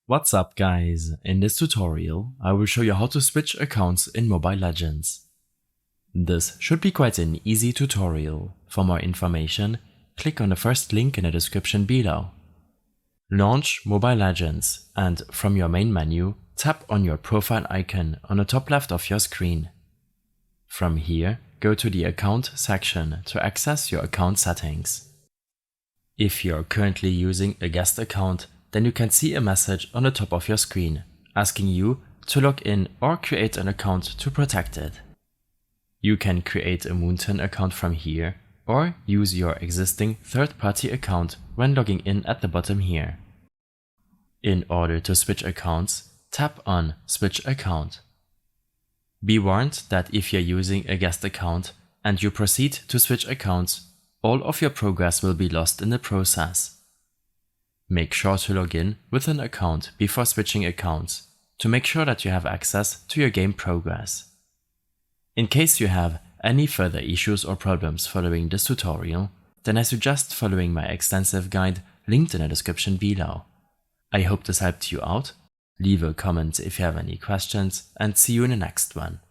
What's up guys, in this tutorial I will show you how to switch accounts in Mobile Legends. This should be quite an easy tutorial. For more information, click on the first link in the description below. Launch Mobile Legends and from your main menu, tap on your profile icon on the top left of your screen. From here, go to the Account section to access your account settings. If you're currently using a guest account, then you can see a message on the top of your screen asking you to log in or create an account to protect it. You can create a Moonton account from here or use your existing third-party account when logging in at the bottom here. In order to switch accounts, tap on Switch Account. Be warned that if you're using a guest account and you proceed to switch accounts, all of your progress will be lost in the process. Make sure to log in with an account before switching accounts to make sure that you have access to your game progress. In case you have any further issues or problems following this tutorial, then I suggest following my extensive guide linked in the description below. I hope this helped you out. Leave a comment if you have any questions and see you in the next one.